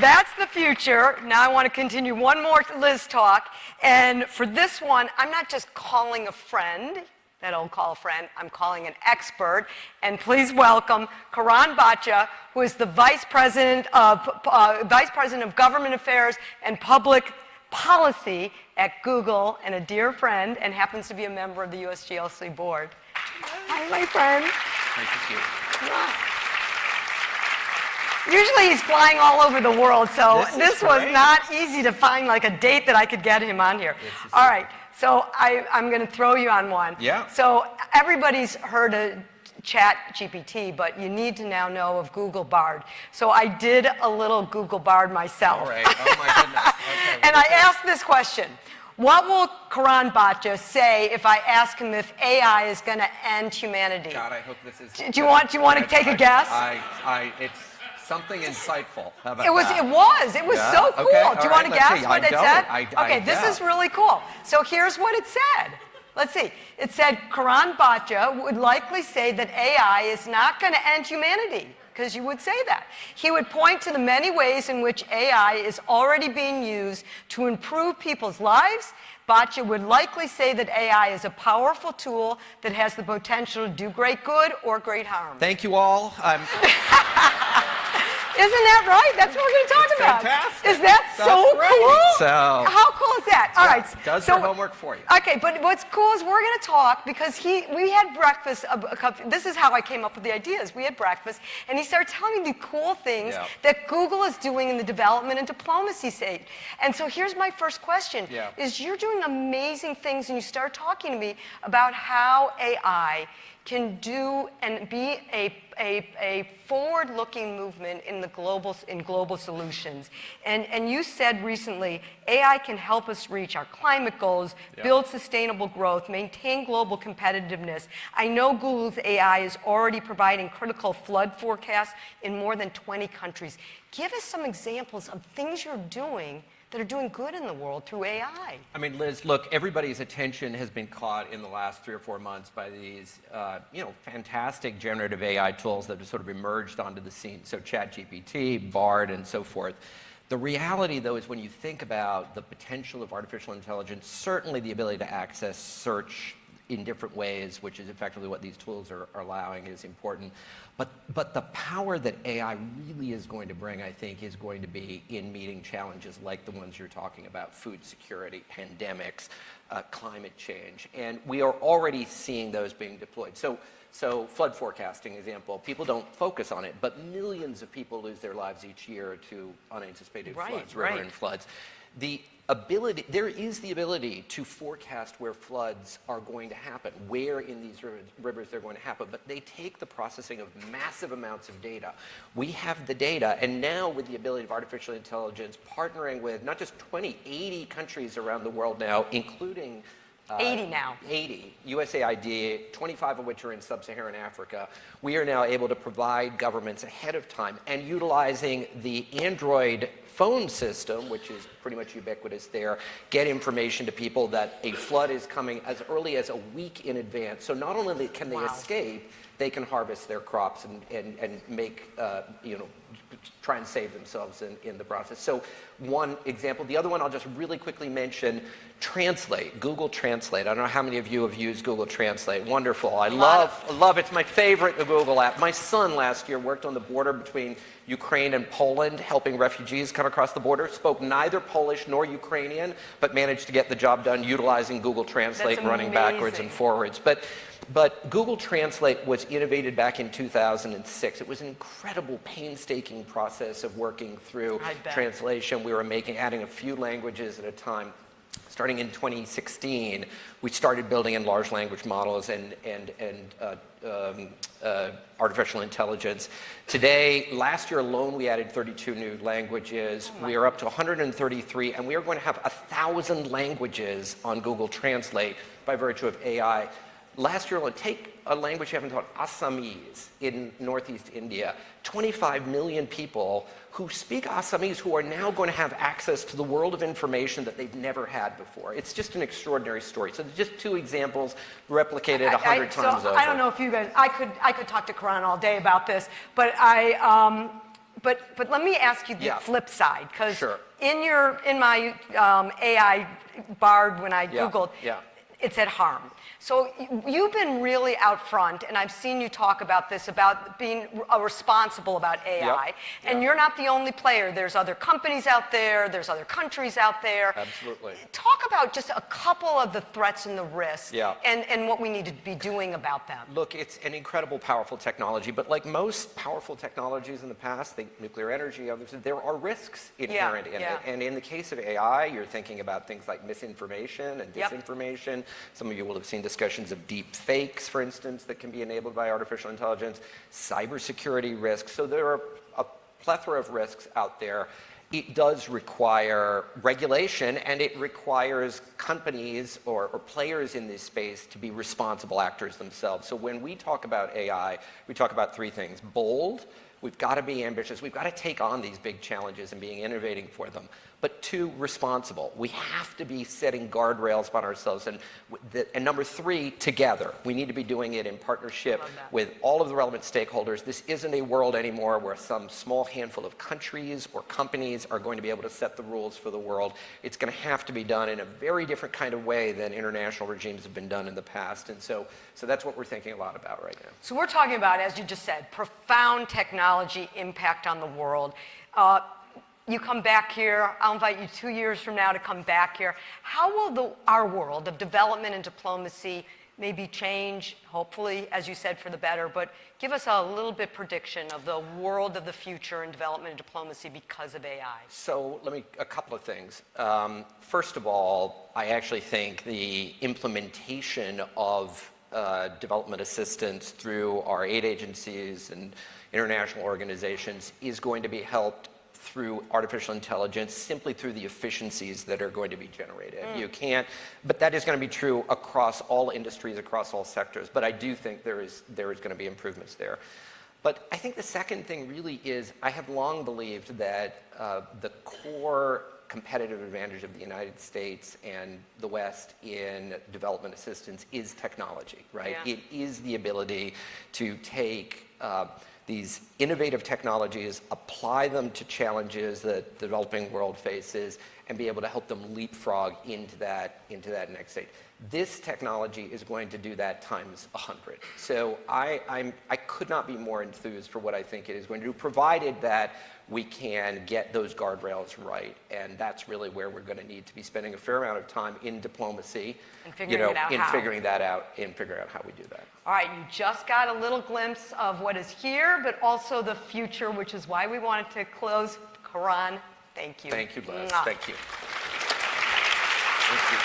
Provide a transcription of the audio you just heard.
that's the future. Now I want to continue one more Liz talk. And for this one, I'm not just calling a friend, that old call a friend, I'm calling an expert. And please welcome Karan Bhatia, who is the Vice President of Government Affairs and Public Policy at Google, and a dear friend, and happens to be a member of the USGLC board. Hi, my friend. Thank you. Usually he's flying all over the world, so this was great. not easy to find like a date that I could get him on here. All right, so I'm going to throw you on one. Yeah. So everybody's heard of ChatGPT, but you need to now know of Google Bard. So I did a little Google Bard myself. All right. Oh my goodness. Okay. And I asked this question. What will Karan Bhatia say if I ask him if AI is going to end humanity? God, I hope this is. Do you want to take a guess? It's something insightful. How about It was Yeah? so cool. Okay, Do you all want to right, guess let's see. what I it said? don't. Okay, this yeah. is really cool. So here's what it said. Let's see. It said Karan Bhatia would likely say that AI is not going to end humanity, because you would say that. He would point to the many ways in which AI is already being used to improve people's lives. Bhatia would likely say that AI is a powerful tool that has the potential to do great good or great harm. Thank you all. Isn't that right? That's what we're going to talk about. Fantastic. Is that so great. cool? So, how cool is that? All right. Does so, your homework for you. Okay, but what's cool is we're going to talk because we had breakfast. This is how I came up with the ideas. We had breakfast, and he started telling me the cool things that Google is doing in the development and diplomacy state. And so here's my first question: is you're doing amazing things, and you start talking to me about how AI can do and be a forward-looking movement in global solutions. And you said recently, AI can help us reach our climate goals, build sustainable growth, maintain global competitiveness. I know Google's AI is already providing critical flood forecasts in more than 20 countries. Give us some examples of things you're doing that are doing good in the world through AI. I mean, Liz, look, everybody's attention has been caught in the last 3 or 4 months by these, fantastic generative AI tools that have sort of emerged onto the scene. So ChatGPT, Bard, and so forth. The reality, though, is when you think about the potential of artificial intelligence, certainly the ability to access search in different ways, which is effectively what these tools are allowing, is important. But the power that AI really is going to bring, I think, is going to be in meeting challenges like the ones you're talking about: food security, pandemics, climate change. And we are already seeing those being deployed. So flood forecasting example, people don't focus on it, but millions of people lose their lives each year to unanticipated floods, river and floods. There is the ability to forecast where floods are going to happen, where in these rivers they're going to happen, but they take the processing of massive amounts of data. We have the data, and now with the ability of artificial intelligence partnering with not just 20, 80 countries around the world now, including 80 now. 80, USAID, 25 of which are in sub-Saharan Africa. We are now able to provide governments ahead of time, and utilizing the Android phone system, which is pretty much ubiquitous there, get information to people that a flood is coming as early as a week in advance. So not only can they escape, they can harvest their crops and make, try and save themselves in the process. So one example. The other one I'll just really quickly mention, Translate, Google Translate. I don't know how many of you have used Google Translate. Wonderful. I love it. It's my favorite Google app. My son last year worked on the border between Ukraine and Poland, helping refugees come across the border, spoke neither Polish nor Ukrainian, but managed to get the job done utilizing Google Translate, running backwards and forwards. But Google Translate was innovated back in 2006. It was an incredible, painstaking process of working through translation. We were adding a few languages at a time. Starting in 2016, we started building in large language models and artificial intelligence. Today, last year alone, we added 32 new languages. We are up to 133, and we are going to have 1,000 languages on Google Translate by virtue of AI. Last year alone, take a language you haven't taught, Assamese in Northeast India. 25 million people who speak Assamese who are now going to have access to the world of information that they've never had before. It's just an extraordinary story. So just 2 examples replicated 100 times over. I don't know if you guys, I could talk to Karan all day about this, but But let me ask you the flip side, because Sure. in my AI Bard when I Googled, Yeah. it said harm. So you've been really out front, and I've seen you talk about this, about being responsible about AI. Yep. And you're not the only player. There's other companies out there. There's other countries out there. Absolutely. Talk about just a couple of the threats and the risks Yeah. and what we need to be doing about them. Look, it's an incredible, powerful technology, but like most powerful technologies in the past, think nuclear energy, others, there are risks inherent in it. And in the case of AI, you're thinking about things like misinformation and disinformation. Some of you will have seen discussions of deep fakes, for instance, that can be enabled by artificial intelligence, cybersecurity risks. So there are a plethora of risks out there. It does require regulation, and it requires companies or players in this space to be responsible actors themselves. So when we talk about AI, we talk about three things. Bold, we've got to be ambitious. We've got to take on these big challenges and being innovating for them. But two, responsible. We have to be setting guardrails on ourselves. And number three, together. We need to be doing it in partnership with all of the relevant stakeholders. This isn't a world anymore where some small handful of countries or companies are going to be able to set the rules for the world. It's going to have to be done in a very different kind of way than international regimes have been done in the past. And so that's what we're thinking a lot about right now. So we're talking about, as you just said, profound technology impact on the world. You come back here, I'll invite you 2 years from now to come back here. How will our world of development and diplomacy maybe change, hopefully, as you said, for the better, but give us a little bit prediction of the world of the future in development and diplomacy because of AI. So a couple of things. First of all, I actually think the implementation of development assistance through our aid agencies and international organizations is going to be helped through artificial intelligence, simply through the efficiencies that are going to be generated. You can't, but that is going to be true across all industries, across all sectors. But I do think there is going to be improvements there. But I think the second thing really is, I have long believed that the core competitive advantage of the United States and the West in development assistance is technology, right? Yeah. It is the ability to take these innovative technologies, apply them to challenges that the developing world faces, and be able to help them leapfrog into that next stage. This technology is going to do that times 100. So I could not be more enthused for what I think it is going to do, provided that we can get those guardrails right. And that's really where we're going to need to be spending a fair amount of time in diplomacy, and figuring that out and figuring out how we do that. All right, you just got a little glimpse of what is here, but also the future, which is why we wanted to close. Karan, thank you. Thank you, Liz. Mwah. Thank you. Thank you.